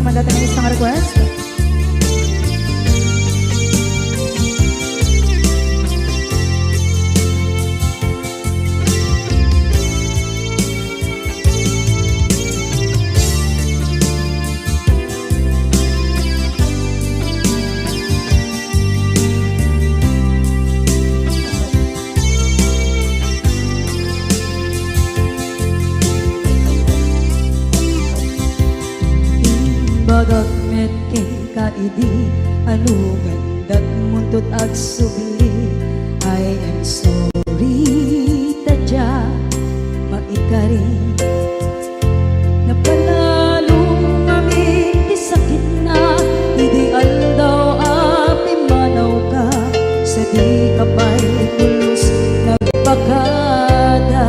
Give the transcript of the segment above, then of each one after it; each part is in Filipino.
man dati ng isang request. Bagat metken ka idi anu gandat muntut ag subli. I am sorry tadya maikari napalalo kami di sakit na idi aldaw api manaw ka sa di kapay tulos nagpakada.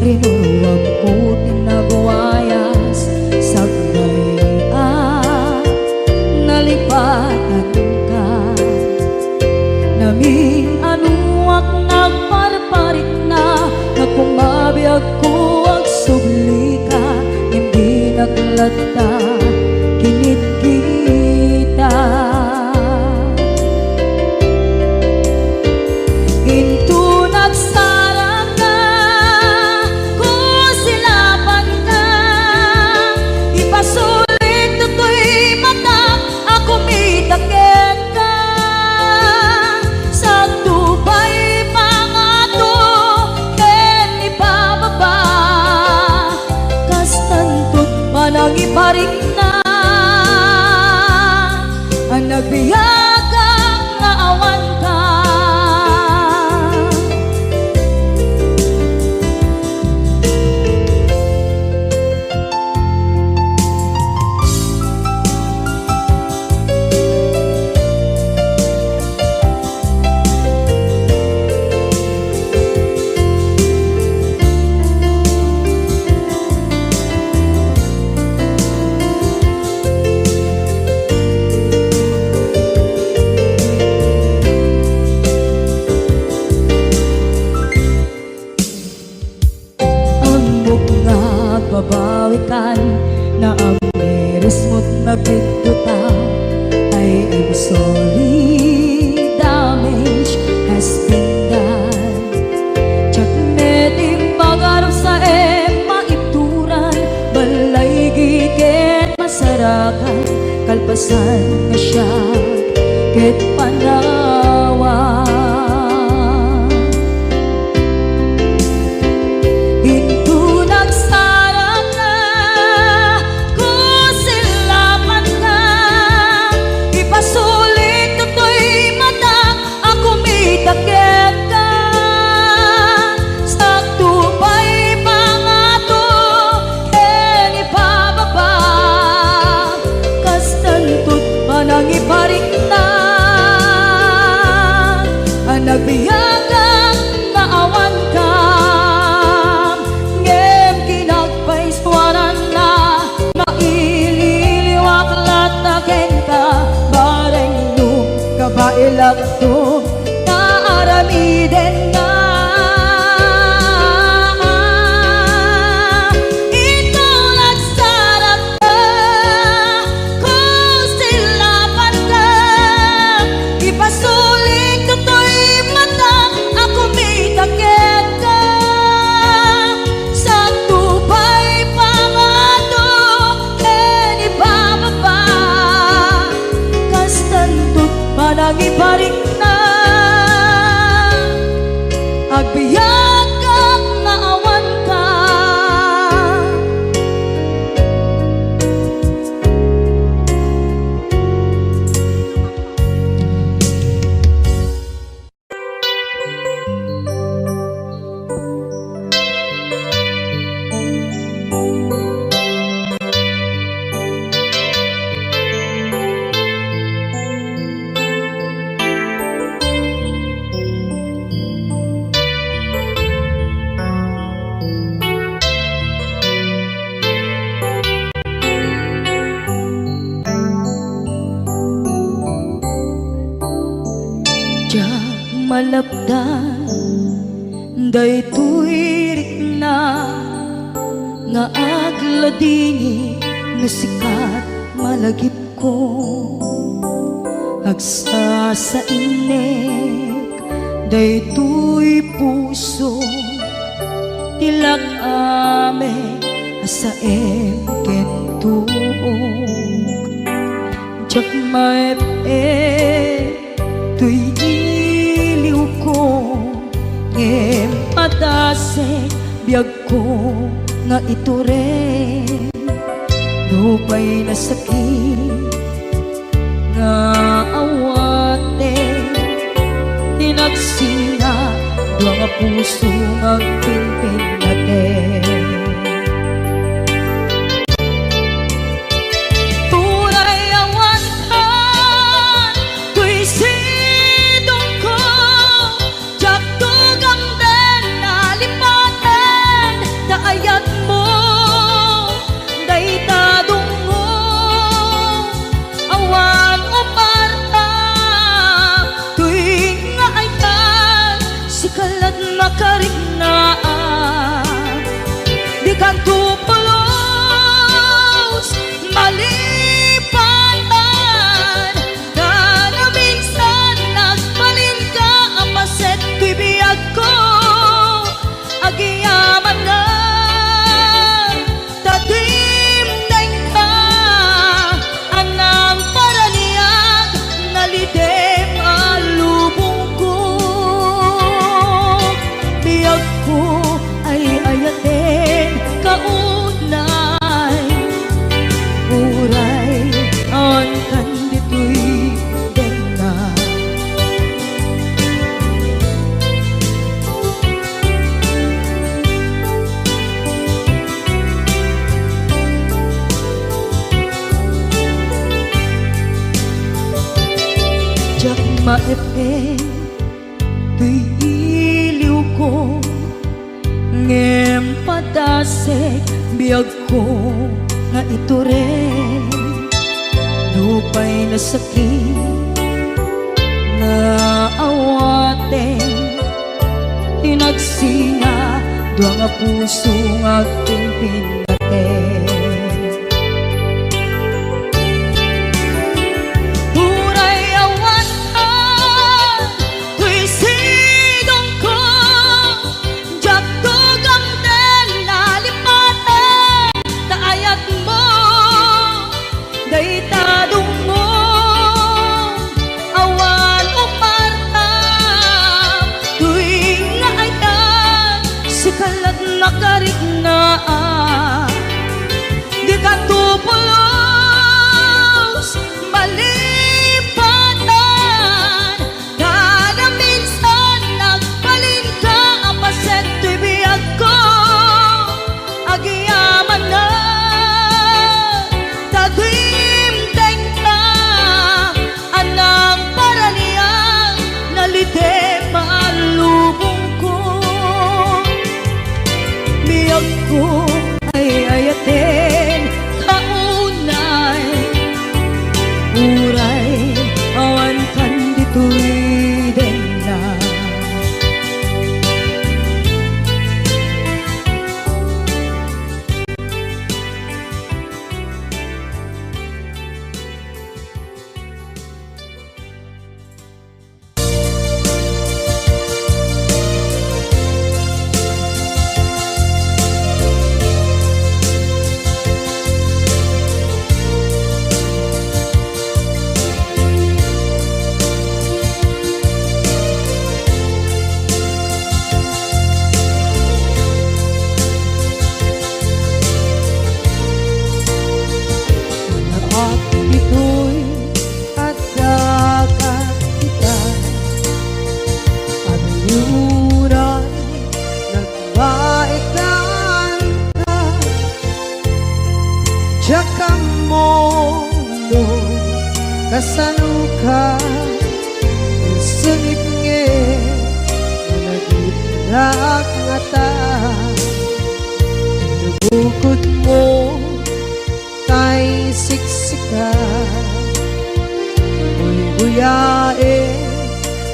Rinuwag ko tinagwayas sagbay nalipatan ka namin anuak nagparparit na nagkumabiyag ko ag subli ka hindi naglata kinit kita into nagsarang ka kusilapan ka ipasulit tutoy mata ako mitaken ka sa tubay pangato ken ipababa kastantot manang iparing na ang nagbiyagang nga awan ka. Babawikan na ang meres mo't nagpituta. I am sorry, damage has been done. Tsak meting pagarap sa maipturan balay giket masarakan kalpasan na siya ket panawa. Nagbiyagang naawan ka ngem kinagpaiswanan na maililiwak lataken ka bareng nung kabailak to naaramiden nga. Ikaw nagsarap ka kusilapan ka ipasulit tutoy ako mitaken ka sa tubay pangato ken ipababa kastantot manang iparing na agbiyak kang naawan ka. malapdan daytoy rikna nga agladingi nga sikat malagip ko agsa sa inek daytoy puso tilak ame asaem kentuog jak maep tuy iliw ko ngem atase biyag ko nga ito rin lupay na sakit nga awate tinagsinga dua nga puso nga pimpin natin karinaan di kanto pulos malipatan na minsan nagbalin ka apaset bibiyag ko agiyaman na tatimdeng ka anang paraniyag nalidem alubong ko biyag ko ay ayatin kaunay uray ang kandito'y dena jak maepe tuy iliw ko ngem padasek biyag ko nga ito rin lupay na sakit na awate tinagsinga dua nga puso nga pimpinate nakariknaan di kanto pulos malipatan kada minsan nagbalin ka apaset tuy biyag ko agiyaman na tagimteng ka anang paraniyang nalidem alubong ko biyag ko ay ayatin kaunay uray awan kandito'y dena kasaluka sengit nge managitrak ngata nabukod mo tay siksika buyae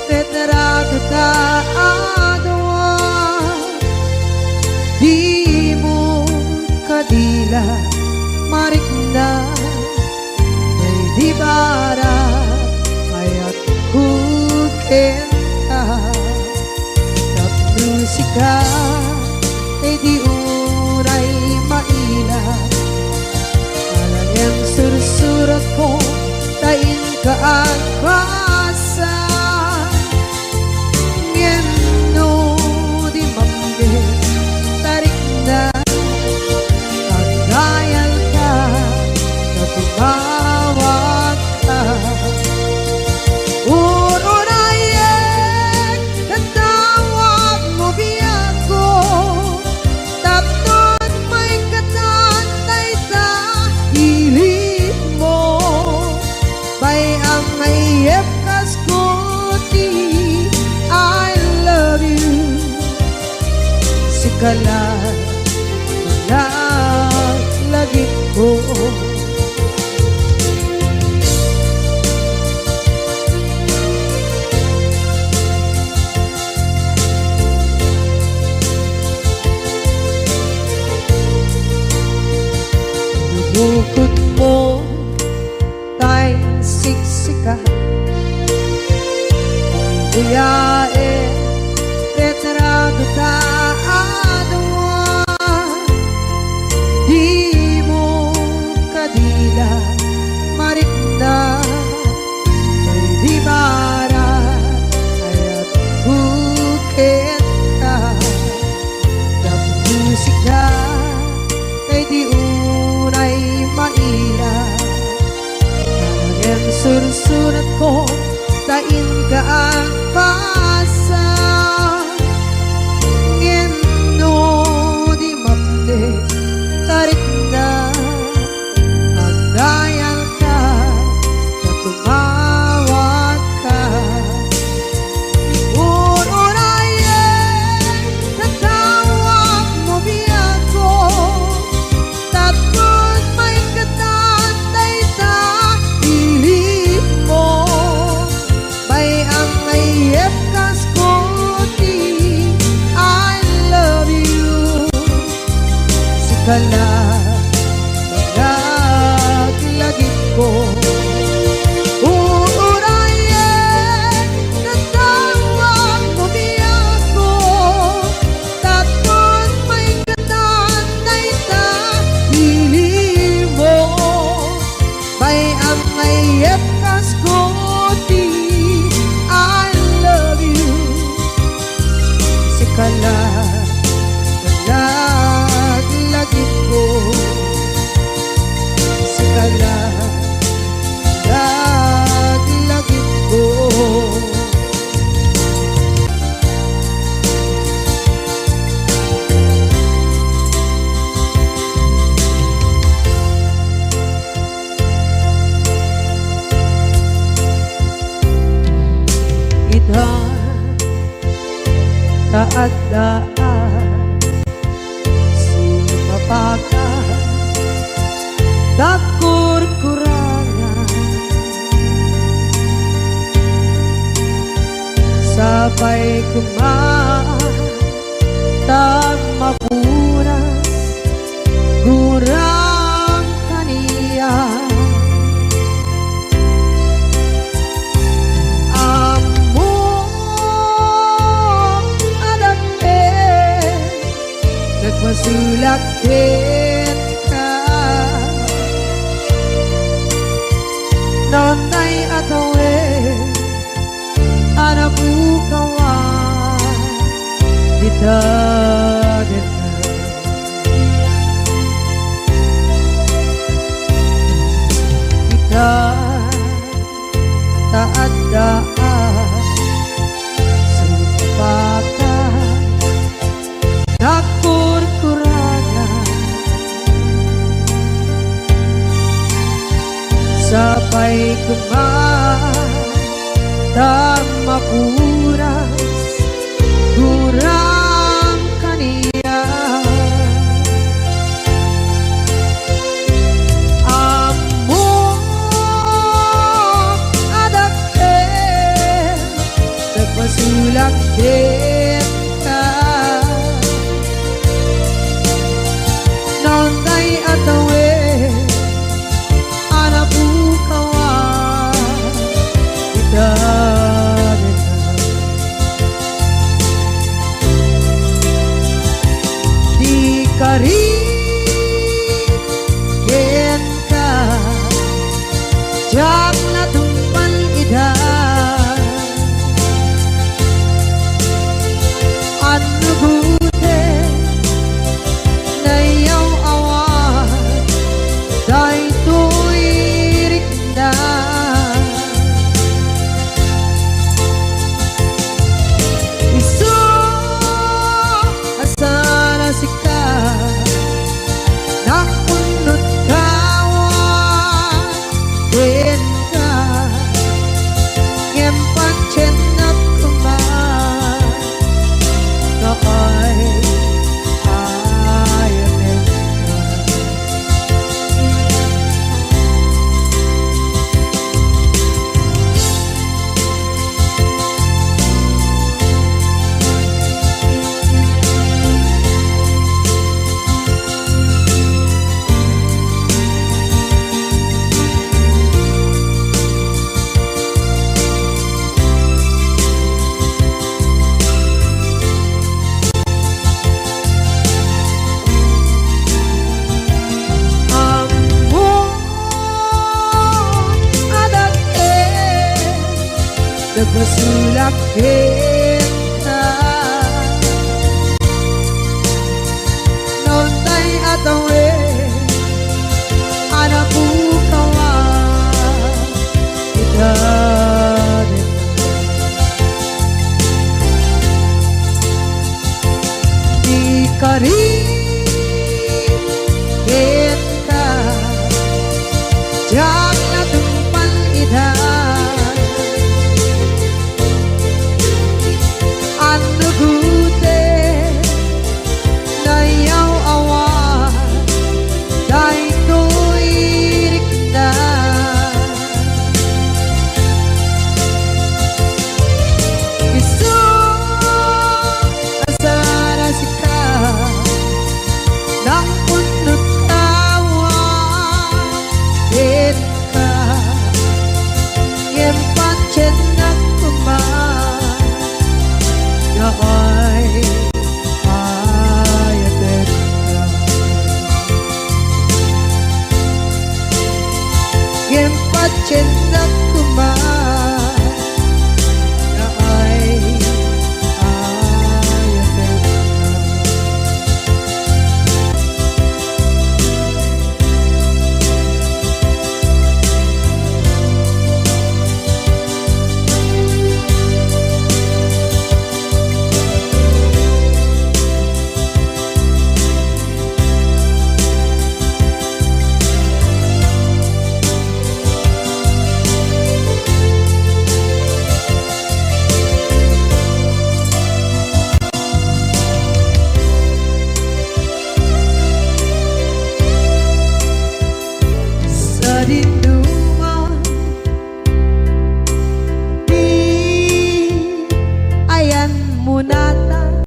tetra kata adawa kenta musika ay di uray maila alang sursurat ko tain ka ang basa ngeno di mambe tarik na pagdayal ka na tumawag ka kala lagi ko bukod mo tay siksika buyae retrado ta di mo kadila marikna ay di bara ayat bukit ka na musika kay di unay maila ang sursurat ko tain ka ang pasa ngeno di mamde tarik na pagdayal ka na tumawag ka uurayan natawag mo biyako tapos may katatay sa pilit mo may ang mayep kaskoti I love you sikala lagi ko uurayan natawag mo biyako tapos may katatay sa pilit mo may ang mayep kaskoti I love you sikala lagi ko sikala lagi ko ita taadaan sumapaka dakur-kurangan sabay kumatag mapuras gurang kaniya among adake nagmasulak ka nonay atawe anabukawan kita kita taadaan sumpakan dakur-kurangan sabay kumatag mapuras gurang kaniya among adake nagpasulak kita nonday atawe anabukawan kita jak natumpan ida anu gute nayaw awan day tuirikda isu asana sika nakunut kawan denka ngempan cenap kemar noy ayanen nagmasulak kita noon tay atawe anak bukawan kita di kari kita jak natumpan ida anu gute nayaw awan day tuirikda isu asara sika nang punut kawan denka ngempat cenak kemar noy ayaten ngempat cendak kemar noy ayaten sa dinduman di ayan munata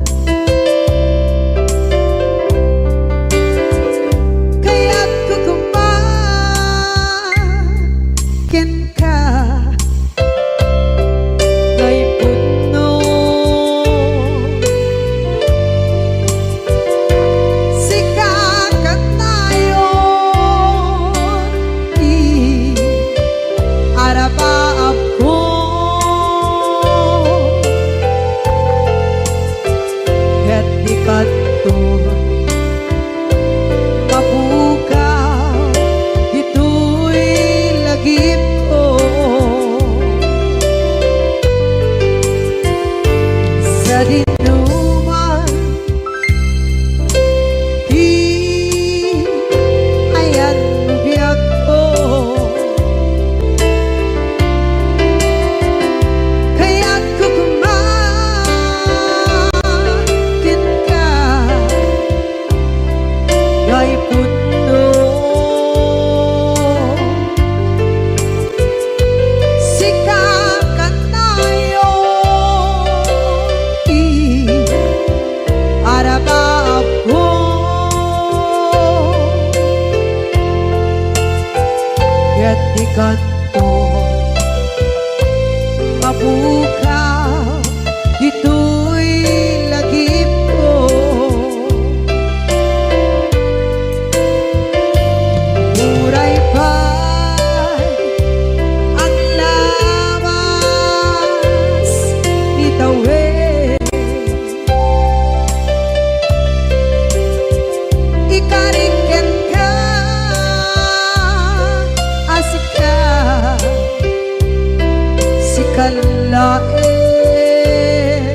kaya't kukumakin ka ngay puno sikakat tayo arabaab ko ket dikadto mabukaw ito'y lagip ko sa dinuman di ayan biyak ko kaya't kukumakin ka ngay puno sikakat tayo arabaab ko ket dikadto mabukaw ito'y lagip ko muray pa'y lain.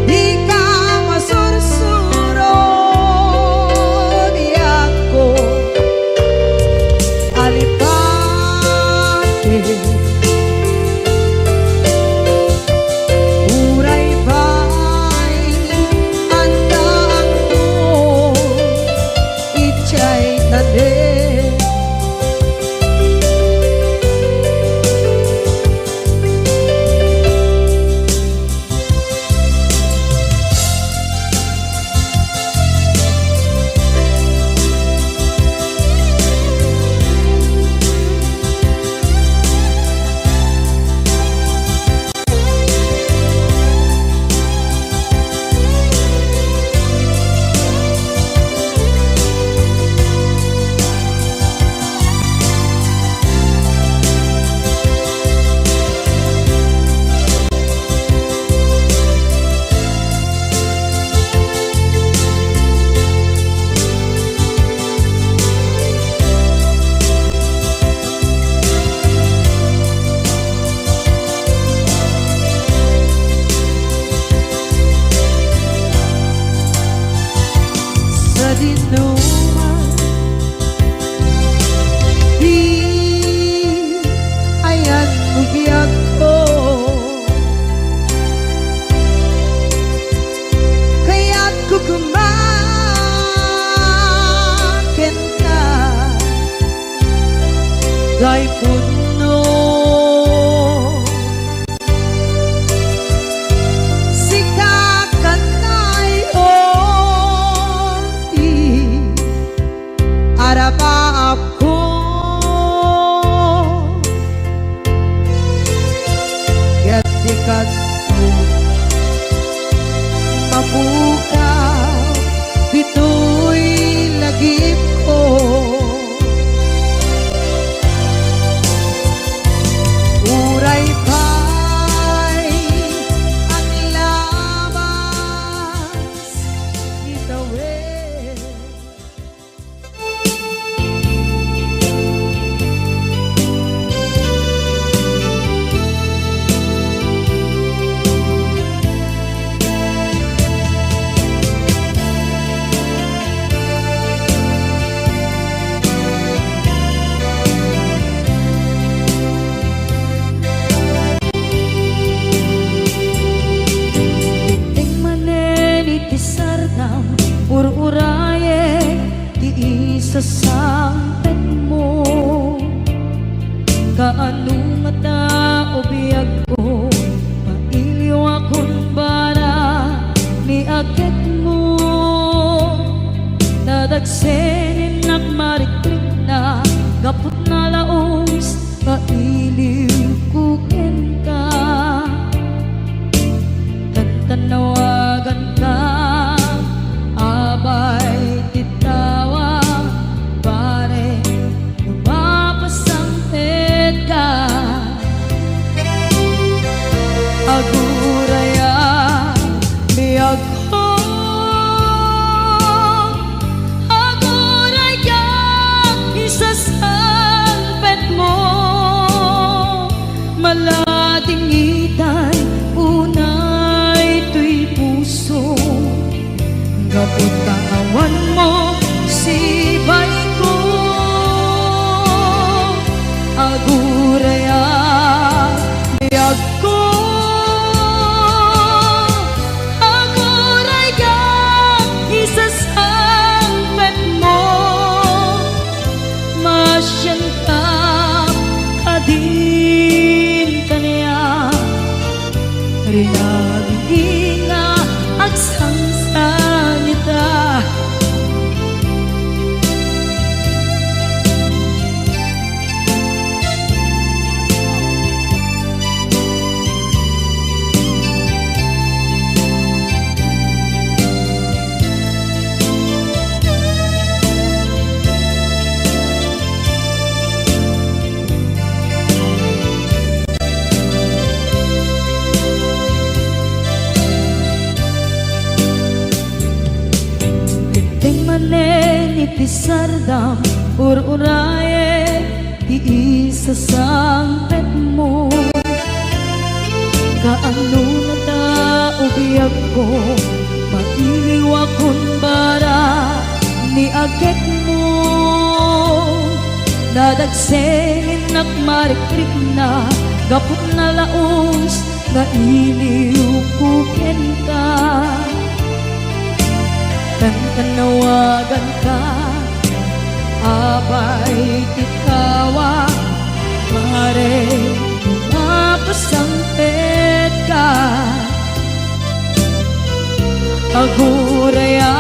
Di ka masursuro di ako alipate. Uray ba'y andaan mo ichay tanin. Sa dinuman di ayan bugyak ko, kaya't kukumakin ka gay puno. Arapa ako gatikat mo mabukaw dito'y lagip ko. Uray pa'y ang labas itawid. Ur-uraye di isa sampet mo, kaano nga ta ubiyag ko, mailiw akong bara ni agad mo. Nadagsenin nagmarikrik na gapot na laos, mailiw kukin ka, tantanawagan ka. Abay titawa pare lumapasangpet ka. Aguraya biyag ko, aguraya isasangpet mo. Malating itay unay tuy puso, kapot kawan mo si bay ko. Aguraya biyag ko, aguraya isasangpet mo. Masyanta kadin kaniya rinaging nga agsangsan ita. Pisardam ur-uraye di isa sampet mo, mailiwa kun bara ni agek mo nadagsengin nakmarikrik na gapot na laos nga iliw kuken ka tanawagan ka abay tikawa mare mapasampet ka aguraya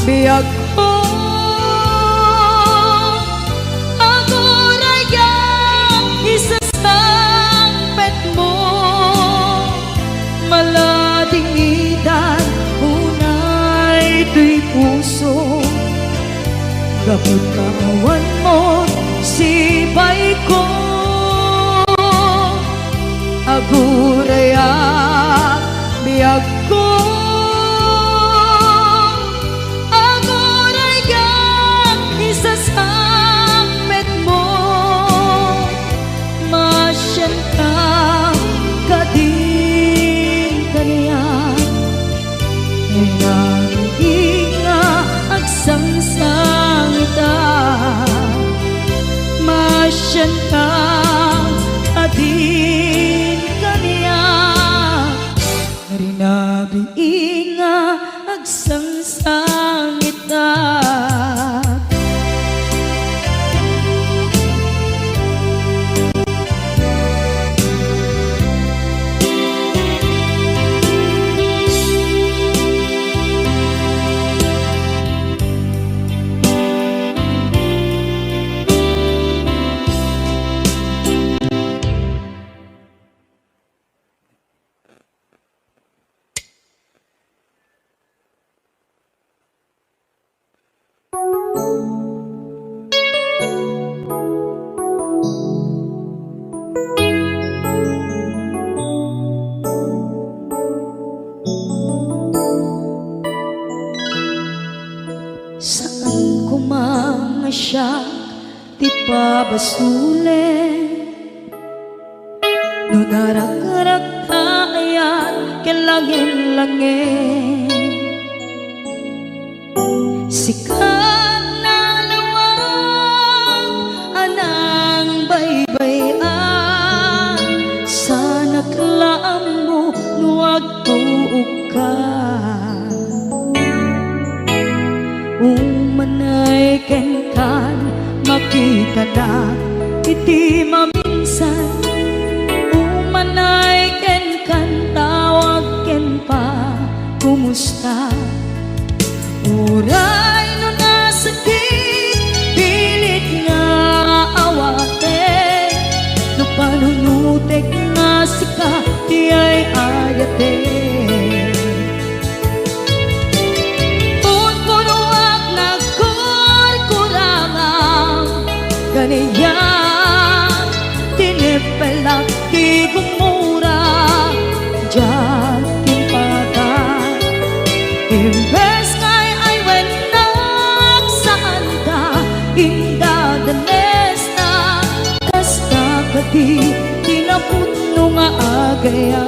biyag ko aguraya isasampet mo maladingidan unay tuy puso gapot kaawan mo sibay ko aguraya biyag ko aguraya isasampet mo masyan ka kading kaniya nga agsangsang ita masyan ka adin kaniya rinabi nga agsangsang ita saan ko mga siya ti pabasule no narak-rak tayan kelangin-langin sikat na lawag anang baybayan sana klaam mo nuwag tuog ka umanay kenkan makita na iti maminsan umanay kenkan tawag ken pa kumusta uray no nasakit pilit nga awate no panunutek nga sika di ay ayate ganiya tinipelak di gumura diyan timpagan imbes ngay ay wenak saan ka inda danes na kasta kadi tinaputno nga agaya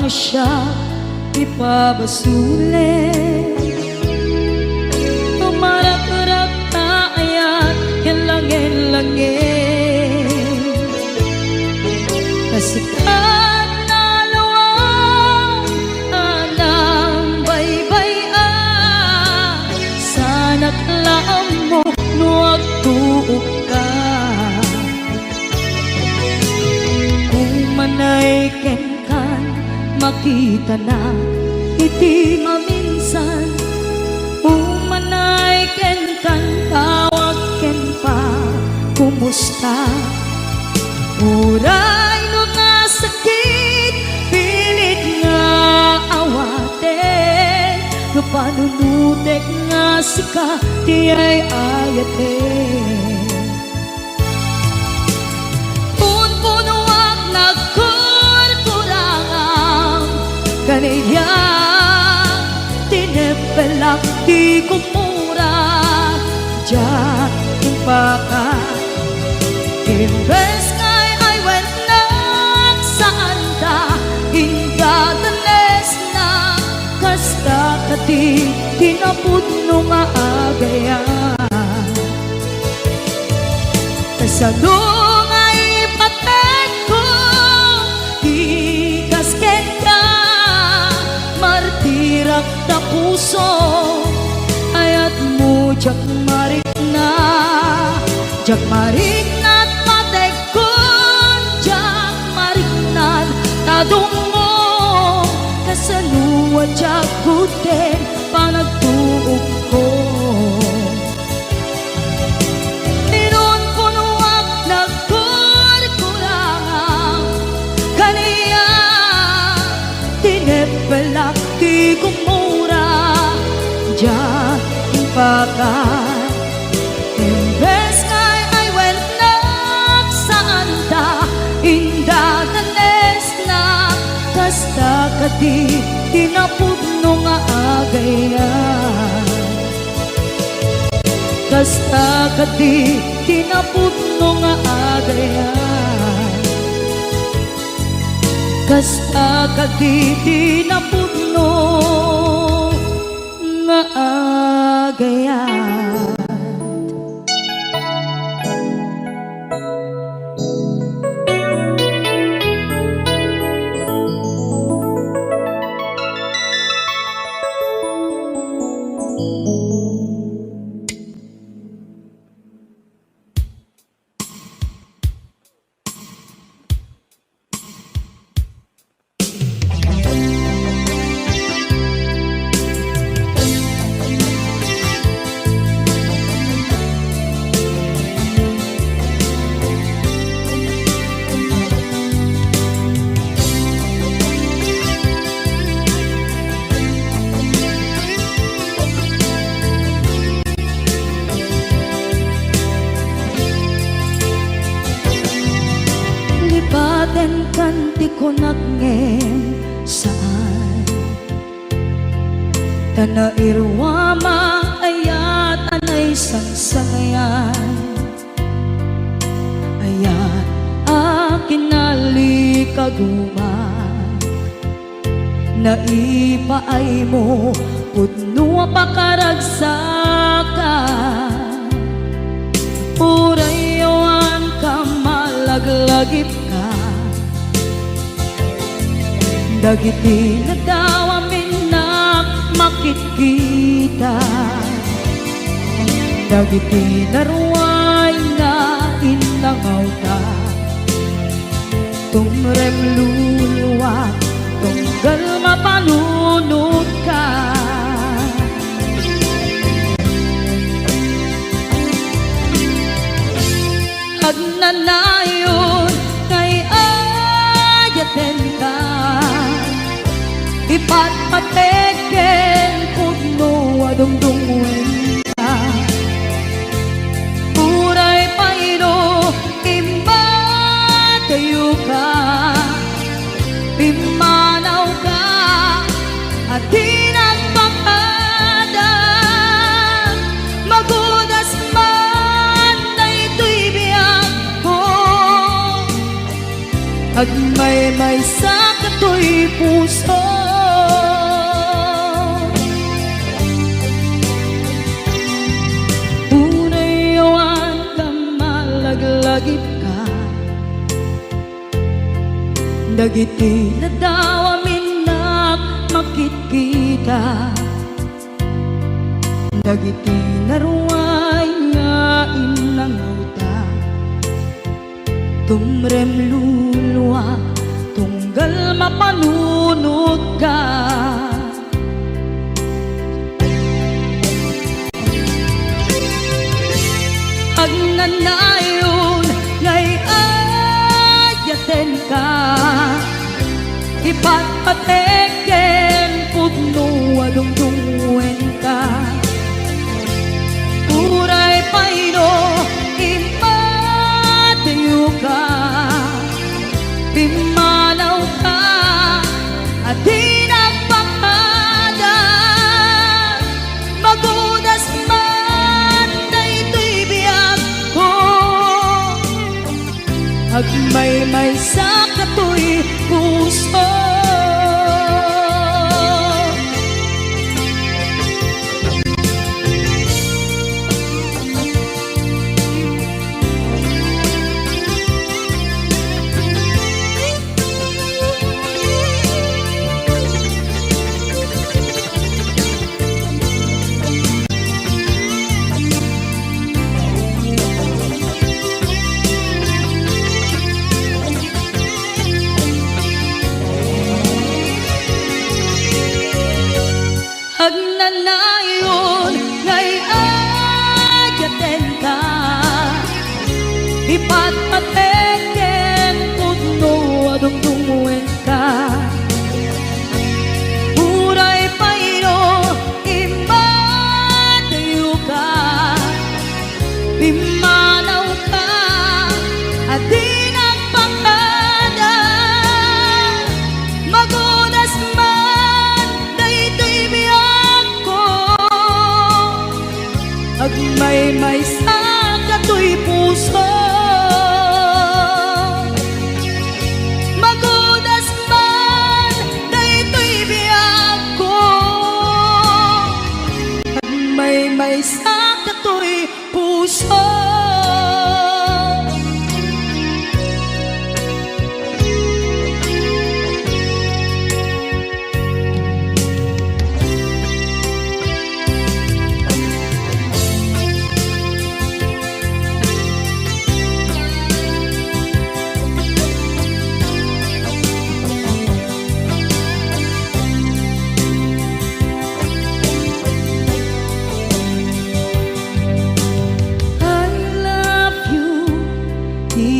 siya ipabasule tumarak-rak tayan kelangin-langin kasikat na lawang anang baybayan sana klaam mo nuwag tuog ka umanay kenkan makita na iti maminsan umanay ken kan tawag ken pa kumusta uray no nasakit panunutek nga sika ti ay ayate. Punpunuak nagkurkurangang kaniya tinepelak di kumura ja impaka imbes kay ay went nagsaan ta indadanes na kasta kati tinapudno nga agayan kasano nga ipatek ko di kasken ka martirak ta puso ayat mo jak marik na jak marik na't patek ko jak marik na't tadong mo kasaluwa jak kuten panagtuog ko inon punuak nagkurkurangang kaniya tinepelak di kumura ja impaka imbes kay ay went nagsaan ta indadanes na kasta kati tinapudno nga agayan kasta kati tinapudno nga agayan kasta kati tinapudno nga agayan. Lipaten kanti ko nagngem saan tanairwama ayat anay sangsangayan ayat akin nalikaguma naipaay mo pudno pakaragsakan urayawan ka malaglagip ka dagiti na daw amin na makikita dagiti naruay na inangaw ta tumrem luluwa tunggal mapanunod ka agnanayon kay ayaten ka ipatpateken pudno adungdungwen ka uray paino imbatayo ka pimanaw ka at di nagpakadang magudas man na ito'y biyak ko at may sa kato'y puso unayawan ka malaglagip ka dagiti na daw amin na makikita dagiti naruay nga inangaw ta tumrem luluwa tunggal mapanunod ka agnanayon ngay ayaten ka ipatpateken pudno adungdungwen Agmaymay sa katoy puso. Agnanayon ngay ayaten ka, ipatpateken kutno adungdungwen ka. Uray payro imadayo ka, pimanaw ka adi nagpakada. Magunas man daytoy biyag ko, agmaymay sa katoy puso. Magunas man daytoy biyag ko, agmaymay sa katoy puso.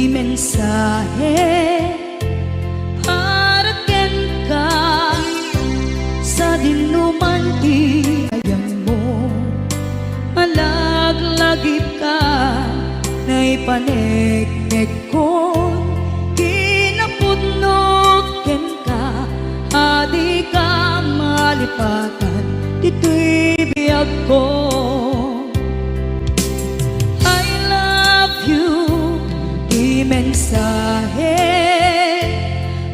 Mensahe para ken ka sa dinuman ti ayan mo. Malaglagip ka na ipaneknek ko, kinapudnot ken ka adi ka malipatan dito'y biyag ko. Mensahe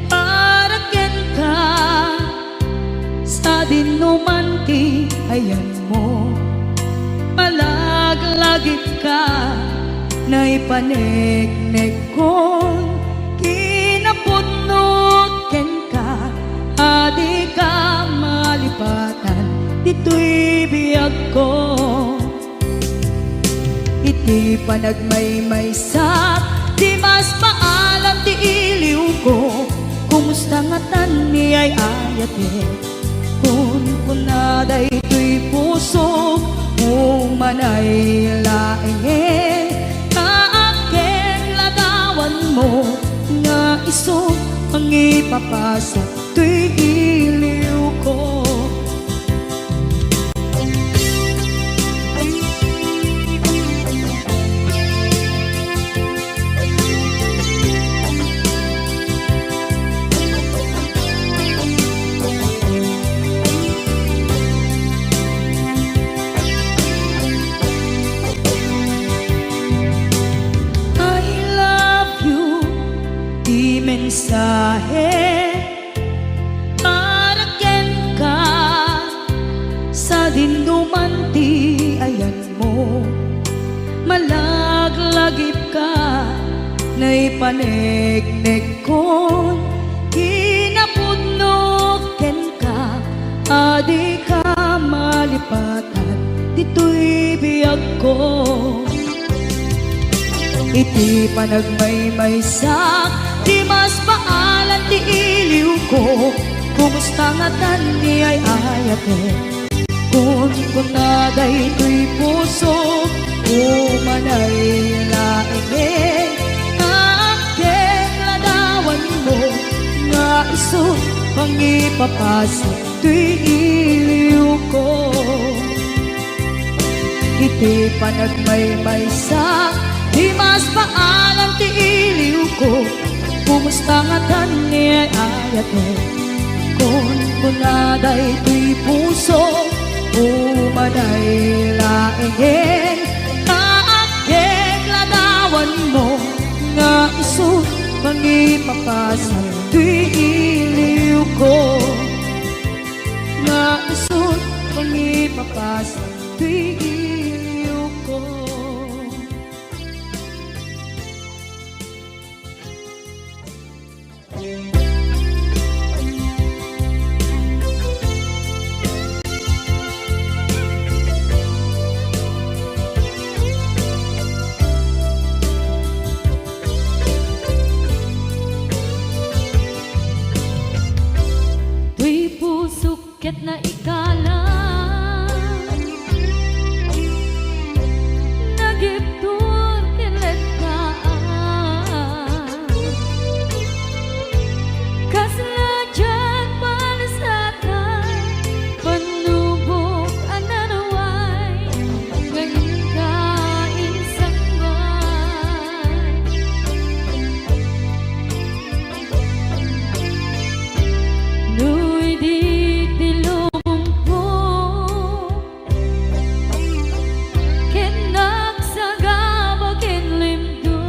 para ken ka sa dinuman ti ayan mo. Malaglagip ka na ipaneknek ko, kinapudnot ken ka adi ka malipatan dito'y biyag ko. Iti panagmaymay sa di mas maalam ti iliw ko, kumusta nga tan ni ay ayate. Kun kunaday to'y puso, umanay laeng kaaken ladawan mo, nga iso ang ipapasa to'y iliw ko. Mensahe para ken ka sa dinuman ti ayan mo. Malaglagip ka na ipaneknek ko, kinapudnot ken ka adi ka malipatan dito'y biyag ko. Iti panagmaymay sa di mas paalan ti iliw ko, kumusta nga tan ni ay ayate. Kun kunaday to'y puso, umanay laeng kaaken ladawan mo, nga iso pang ipapasa to'y iliw ko. Iti panagmaymay sa di mas paalam ti iliw ko, kumusta nga tan ni ay ayate. Kun kunaday to'y puso, umanay laeng kaaken ladawan mo, nga iso mangipapasang tuy iliw ko. Naisod mangipapasang tuy iliw ko. Tuy pusukit na ikalang nagiptur kiletaan kaslajan malasatan panubok ananaway ngayon kain sangbay nuy di tilong po kenak sagaba kenlimdo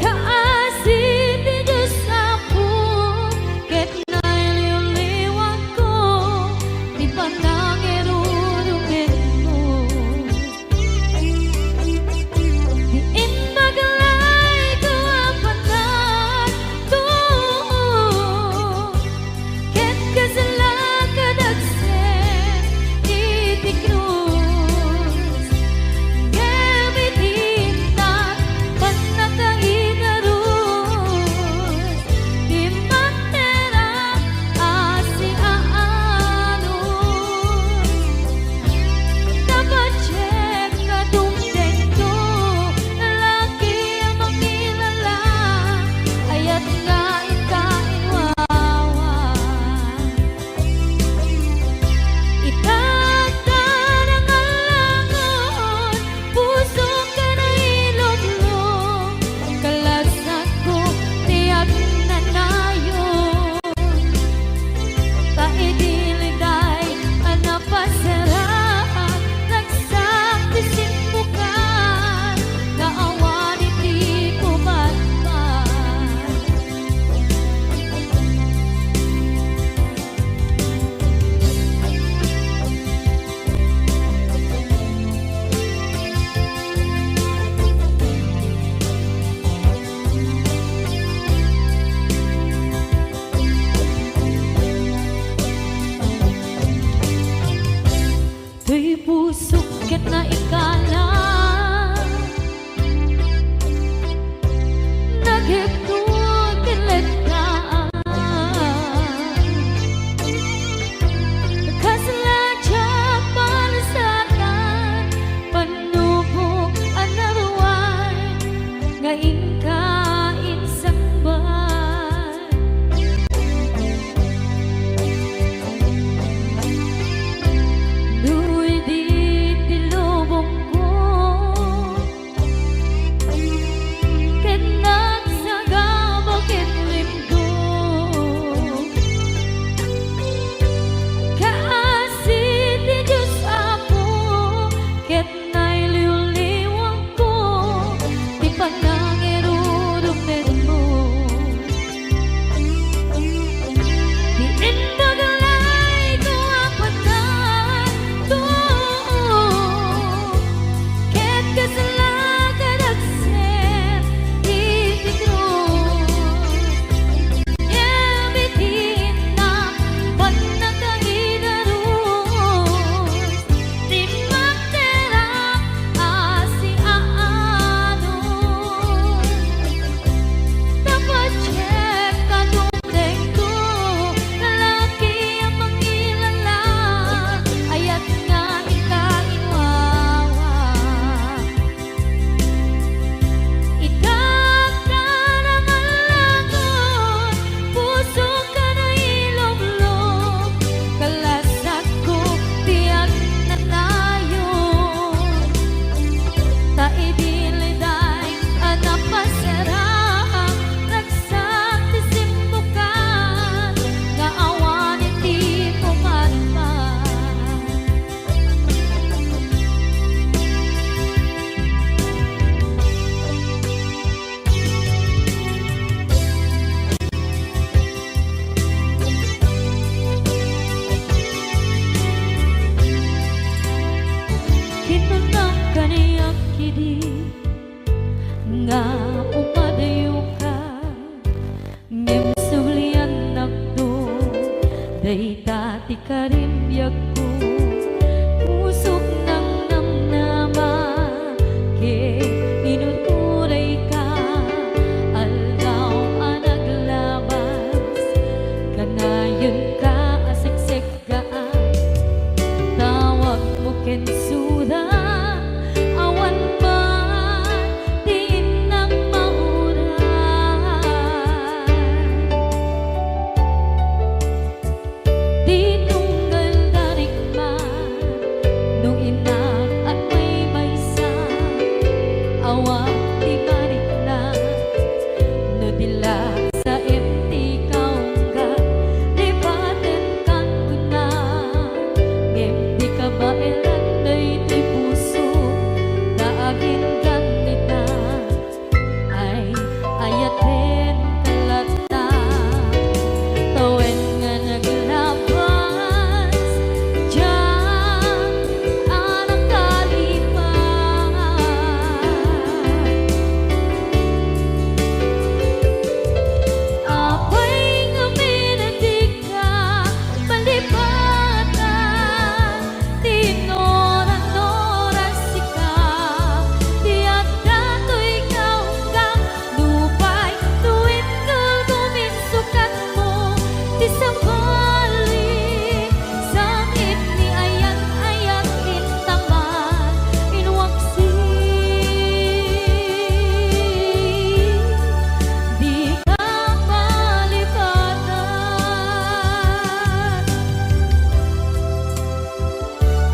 kaasih di Diyos aku ket nailiwliwag ko di panangirurugin mo di inmagalay ko apatan to ket kasalakadagsen itikrus gamitintan panakainarus di matera asiaanus napachek kadungdeng to lalaki ang makilala ayat nga ikainwawa itagtan ang alangon puso ka na ilumlum kalasag ko tiyak na nayon taidiliday anapasaraan nagsaktisin bukan naawan iti kumatman tuy pusukit na ikalang nagiptur kiletaan kaslajan malasatan panubok anaway ngayon kain sangbay nuy di tilubong ko ken suda awan man diin nang mauray di tunggal darigman nung inak at may maysa awan di marikna no dila sa empty kaungga lipaten kan kuna ngem di kabailan day di puso daagin ganita ay ayaten kalata tawen nga naglabas diyan anak kalipan apay nga minatika palipatan tinora-nora sika tiyak dato'y kaunggang lupay tuwid guminsukat mo ti sabali sakit ni ayan-ayan intaman inwaksi di ka malipatan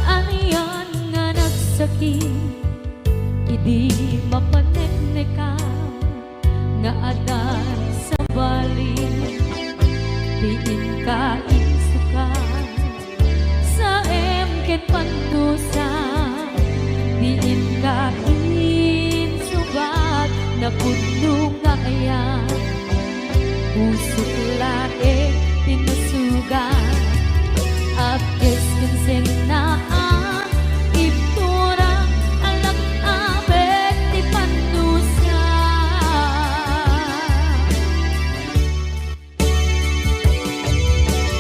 aniyan nga nagsakit idi mapaneknekan nga adan sa bali diin ka insukan sa emken pantusa diin ka insubat na puno nga ayan usok lae tinusugan abdes kinsen na ipturang alak abet ti pandusa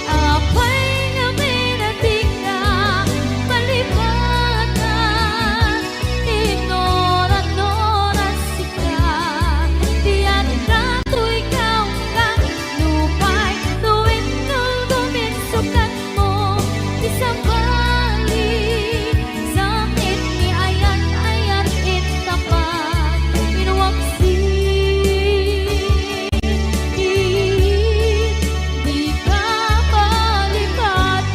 apay nga minatika palipatan tinora-nora sika tiyan dato'y kaunggang lupay tuwid guminsukat mo ti sabali sakit ni ayan-ayan intapan inwaksi di ka malipatan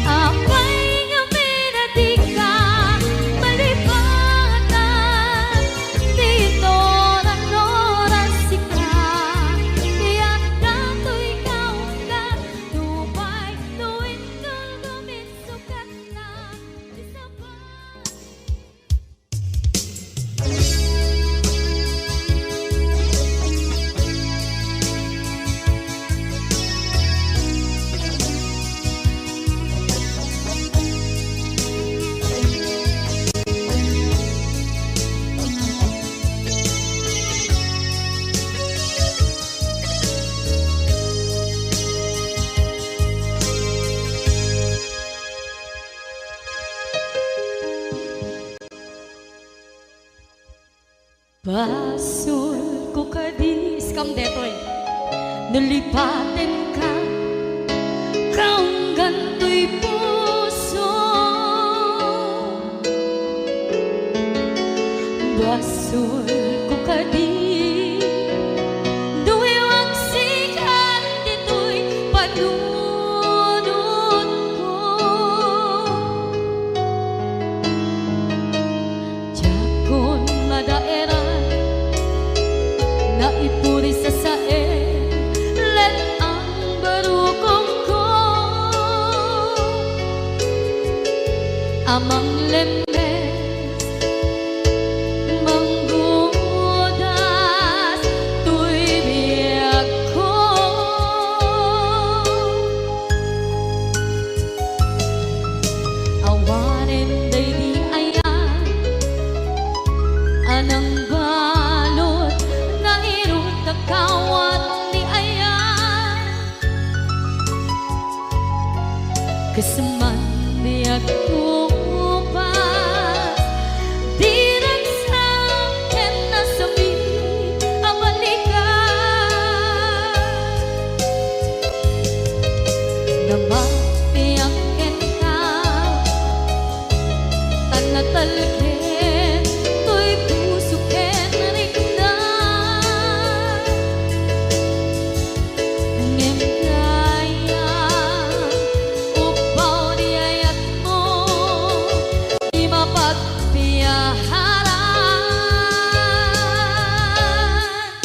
apay nga minatika malipatan tinora-nora sika tiyak dato'y kaunggan lupay tuwid guminsukat na ti sabali basul ko kadis kam detoy nalipaten ka kaunggan to'y puso basul ko kadis duwiwag sikat dito'y panunod ko jakon madaeran na ipuri sa sae let ang barukong ko amang lemes manggudas tuy biyak ko awanen day di ayan anang balot na irong kakawat ni ayan kasaman di ako pas di nagsakin na sabi ang balikan na mapiyakin ka tanatalkin to'y pusukin rin na ngem kaya upaw di ayat mo di mapagpiyaharan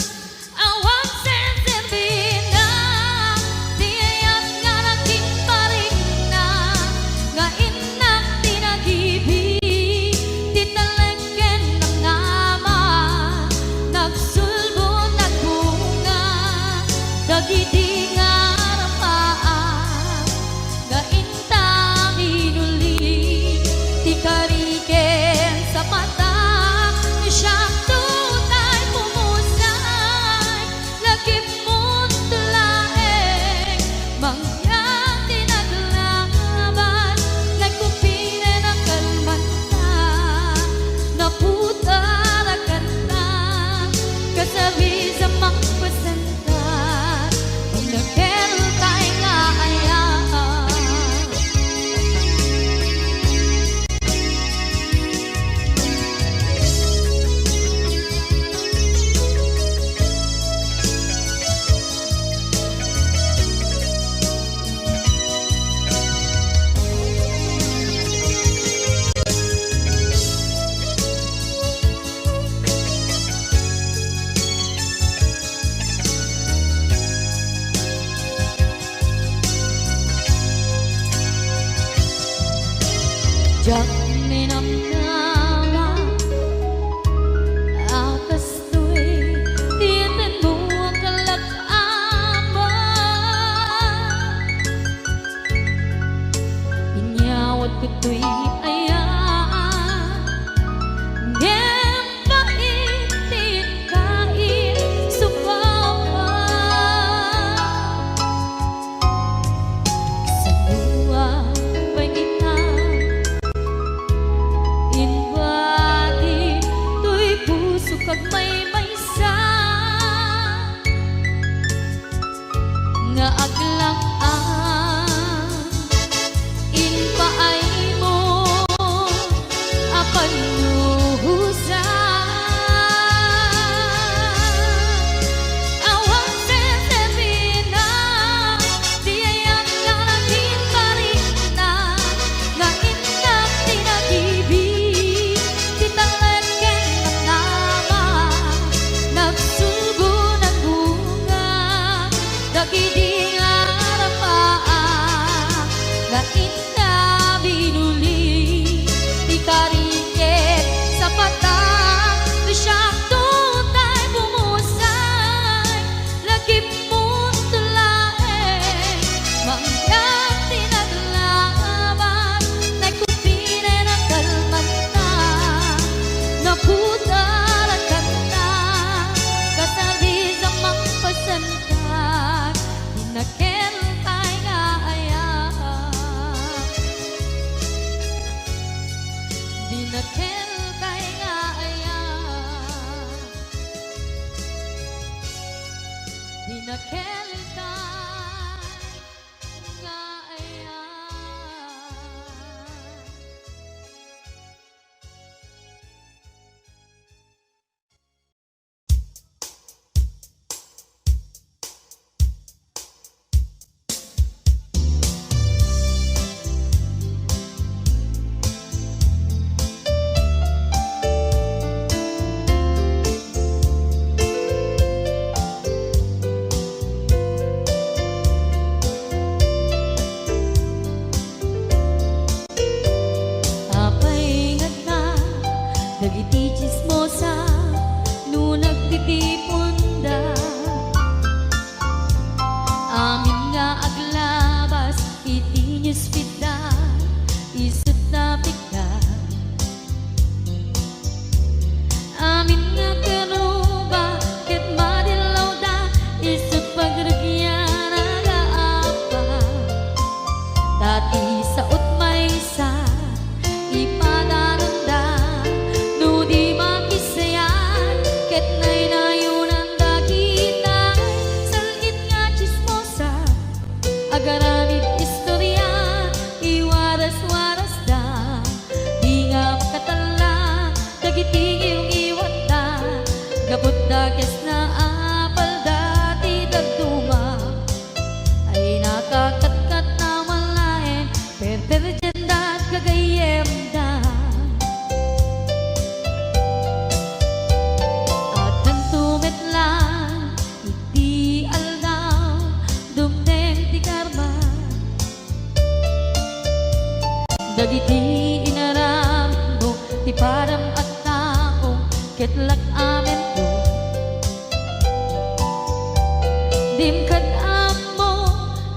awang sensin na di ayat nga naging paring na nga inak tinagibig di talagyan ng naman nagsulbo nagbunga dagiti nga rapaan nga intang inuli di kariken sa mata siyang tunay pumusay lagip mo't tulaeng mangyang tinaglaban nagkupine ng kalmanta naputaragan na kasabi sa magpasantan kung nagkeltay nga ayaan jak minamdaman akas to'y tiyatin mo ang kalagaman inyawat ko to'y ayan ngem paitin kain subawa sa luwa pangitan inbati to'y puso kag may maysa nga aglang-an inpaay mo apan nuhusan awang senserina di ayat nga naging paring na nga inak tinagibig di talagyan ng naman nagsulbo ng bunga dagiti nga iti inaram mo ti param at tao ketlak amen mo dim kad amo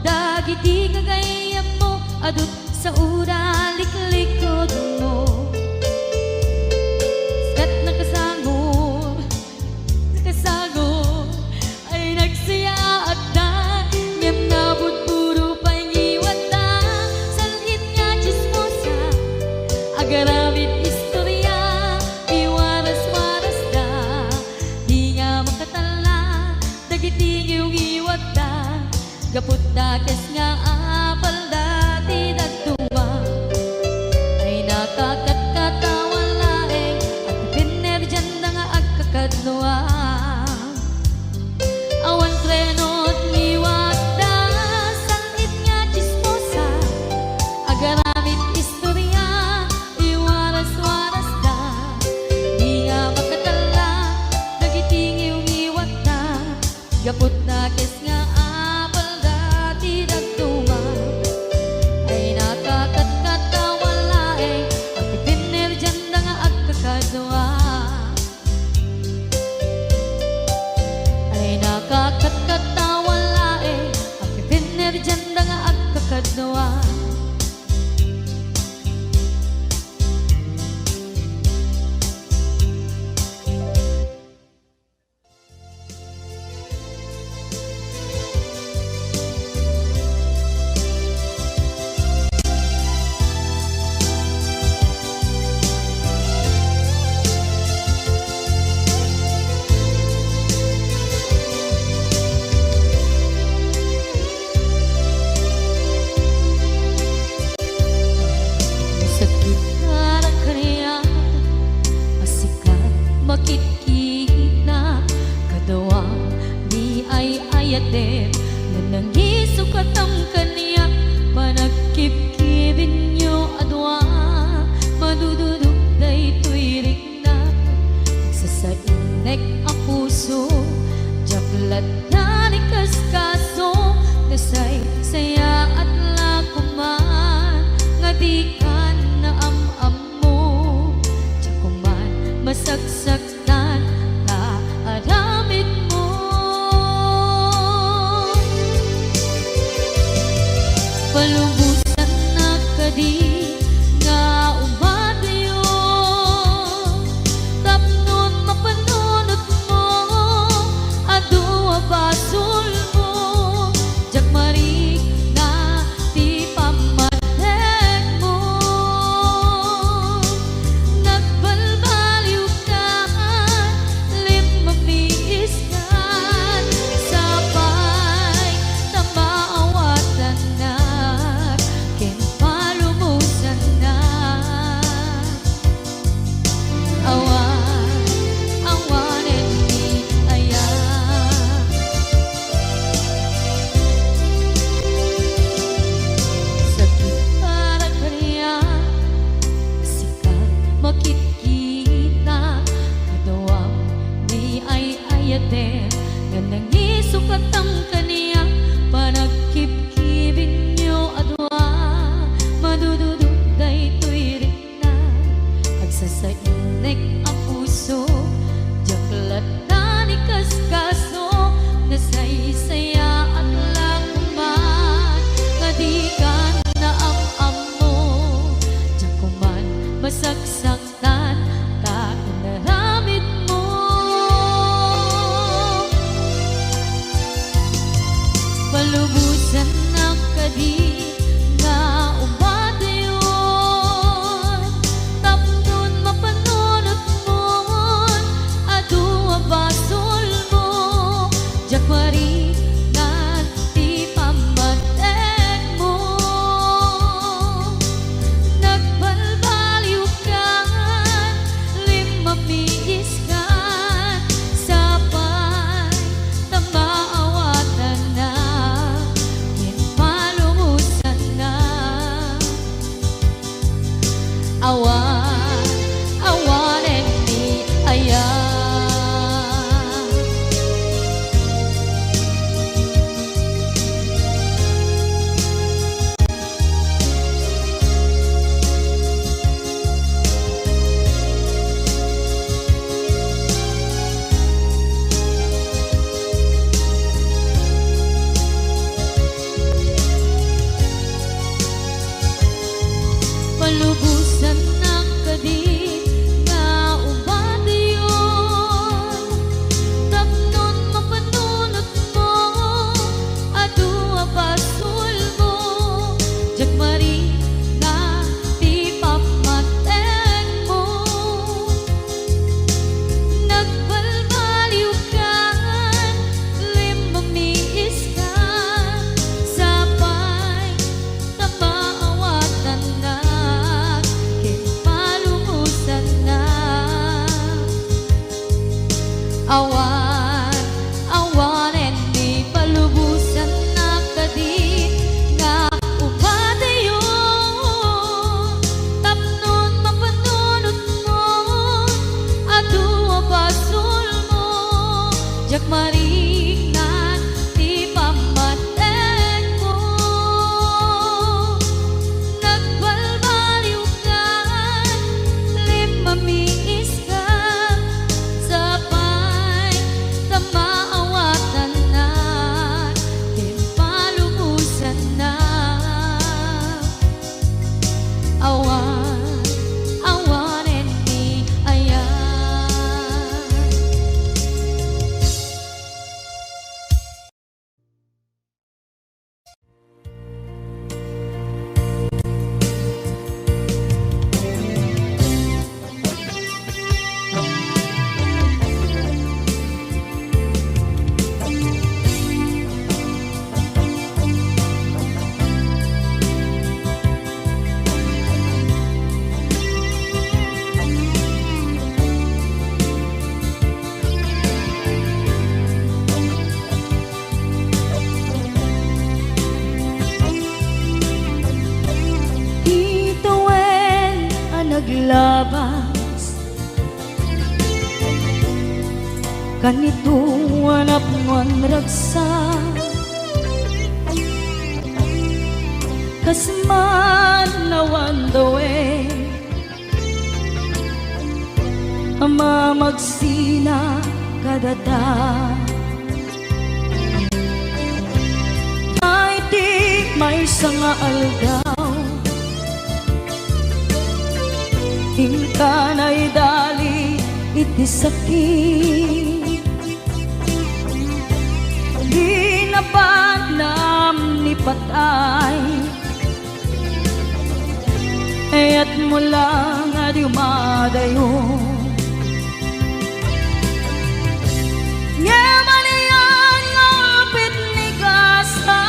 dagiti gagayam mo adut sa ura liklikod mo skat nakasagor ay nagsaya at da ngem nabot puro pangiwat da salhit nga chismosa agaramit istorya iwaras-waras da di nga makatala dagiti giwat da gaput da kes nga apal da ti dagtuma ay nakakatkatawa laeng at pinerjan da nga agkakadnoa awan trenot ngiwat da sangit nga chismosa agaramit istorya iwaras-waras da di nga makatala dagiti ngiwat da gaput da kes nga apal da ti dagtuma ay nakakatkatawa laeng at pinerjan da nga agkakadnoa ay nakakatkatawa laeng at pinerjan da nga agkakadnoa sakit na kaniya asikat makikita kadawang di ay ayaten na nangisukat ang kaniya panagkipkibin nyo adwa madududog na ito'y na nagsasainek ang puso jaklat na ni kaskaso nasay saya at lakuman nga di ka na am mo jakuman masagsaktan ka aramid mo palubusan na kadi nga umadayo tapnon mapanunot mo adu basol mo jakmarik na ti pamatek mo nagbalbaliw ka lim mamiis ka sabay tamaawatan na ken palumusan na awan awanen ni ayan sakit para kaniya sikat makikita kadawang di ay ayaten nga nangisukat ang kaniya panagkipkibin nyo adwa madududog da ito'y na agsasainek ang puso jaklat na ni kaskaso nasaysaya at lakuman nga di ka na am mo jakuman masagsaktan ka inaramid mo palubusan ng kadi nga umadayon tapnon mapanunot mo adu basol mo jakmari nga ti pamatek mo nagbalbaliw ka lim mamiis ka sabay tamaawatan na ken palumusan labas kanito hanap nguan ragsa kasman nawan dawe ama magsina kadata ay di may sanga aldaw hingkanay dali iti sakit di napanam ni patay ayat mo lang adi umadayo Nyamanian ngapit ni gasa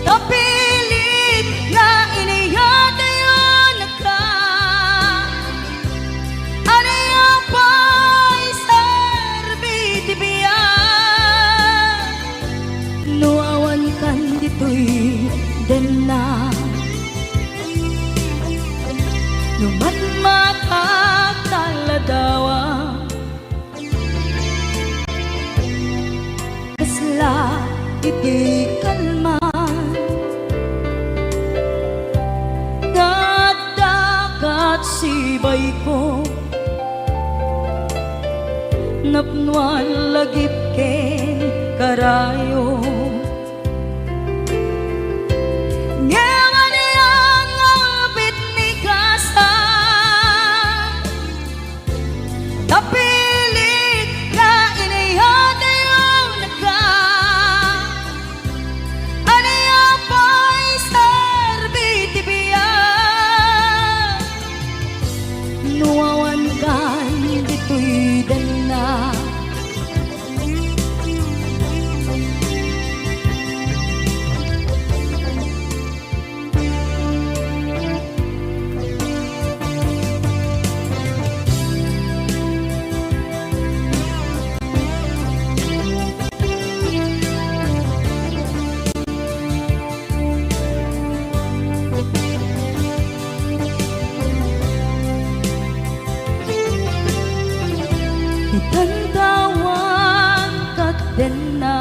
tapilit nga iniyate yun ka anaya pa'y serbiti biya nuawan kan dito'y den na numat matak taladawa kasla iti kalman dagat sibay ko napnuan lagip ken karayo tapilit na iniyate yung nagka anaya pa'y serbiti biya nuawan kan dito'y dana itantawan kat den na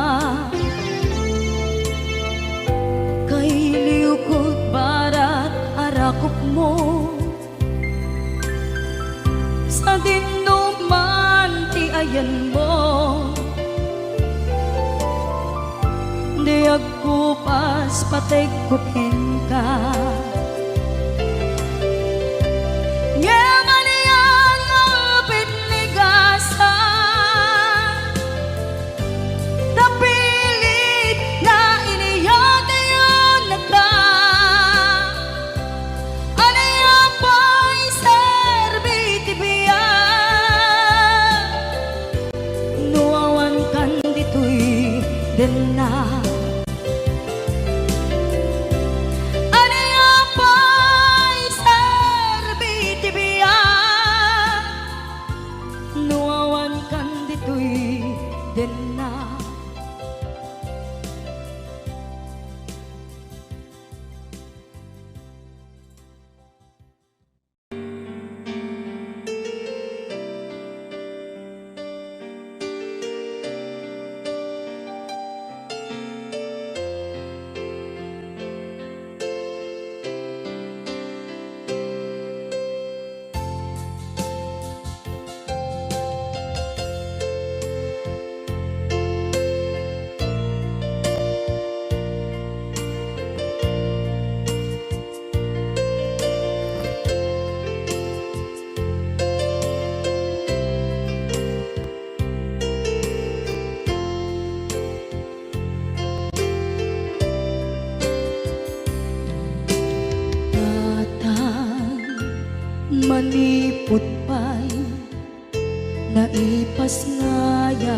kay liukod barat arakop mo sa dinuman ti ayan mo di agkupas patay kupen ka den na anaya pa'y serbiti biya nuawan kan dito'y den na manipot pa'y naipas ngaya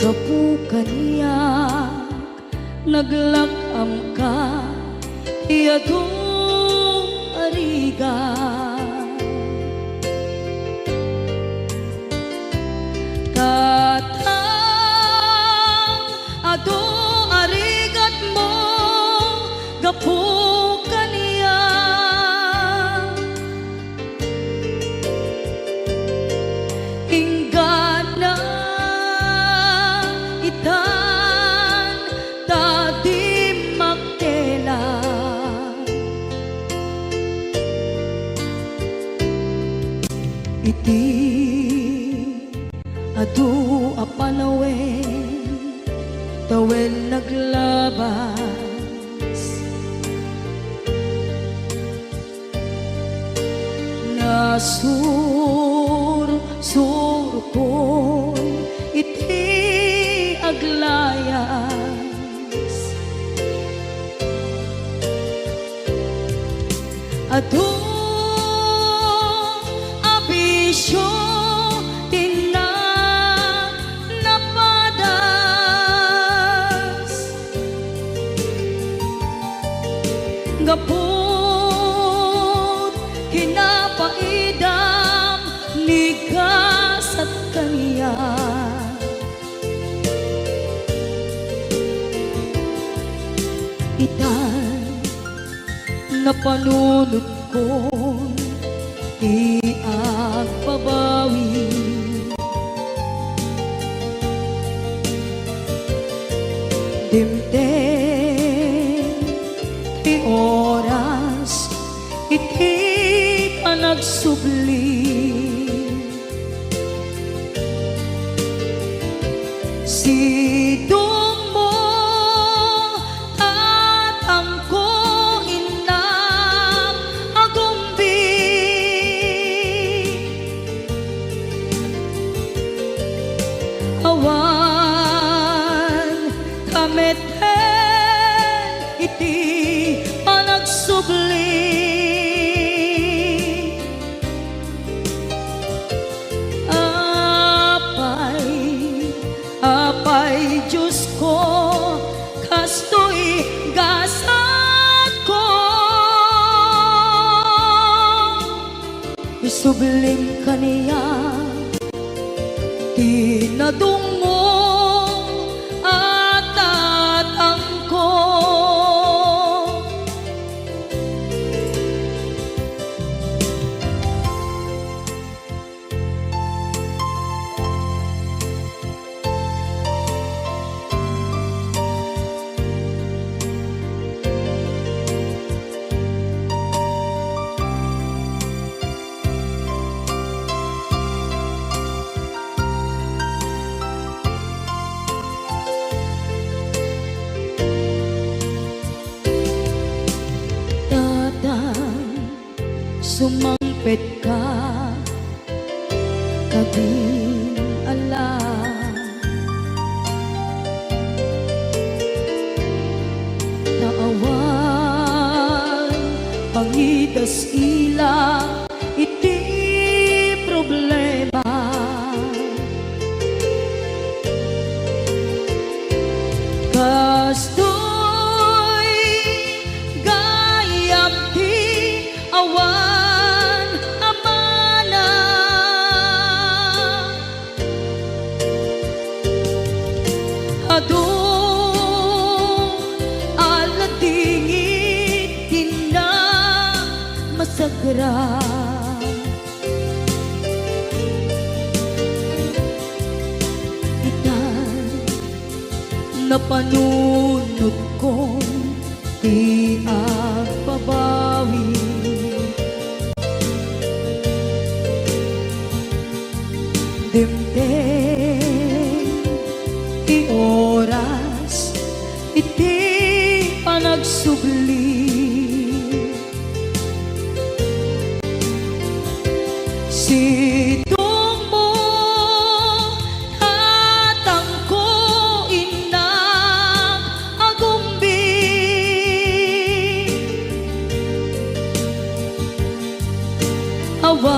gapu kaniyak naglakam ka iyadong ariga katang ado arigat mo adu apanawen tawen naglabas nasur ko iti aglayas adu abisyo gapot kinapaidam nigas at kaniya itan napanunod ko di agbabawi dimdem ti oras iti ka nagsubli sidong mo tatangko inang agumbi awan kameten iti panagsubli apay Diyos ko kastoy gasat ko isubling kaniya tinadungo at tatangko sumangpet ka kabing alam naawan pangidas ila iti problema kastoy gayam ti awan adu aladingit tina masagra itan napanunod kong di agbabawi dimdem ti oras iti panagsubli sidong mo tatangko inang agumbi awan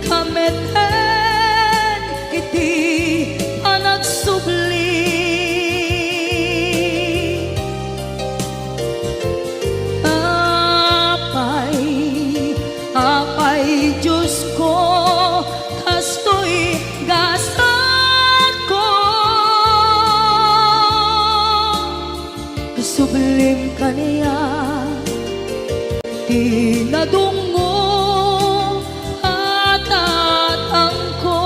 kameten iti panagsubli apay Diyos ko kastoy gasat ko sublim kaniya tinadungo at tatangko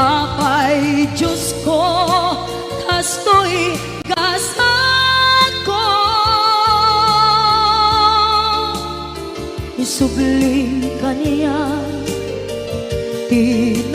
apay Diyos ko kastoy gasat ko subling kaniya. Di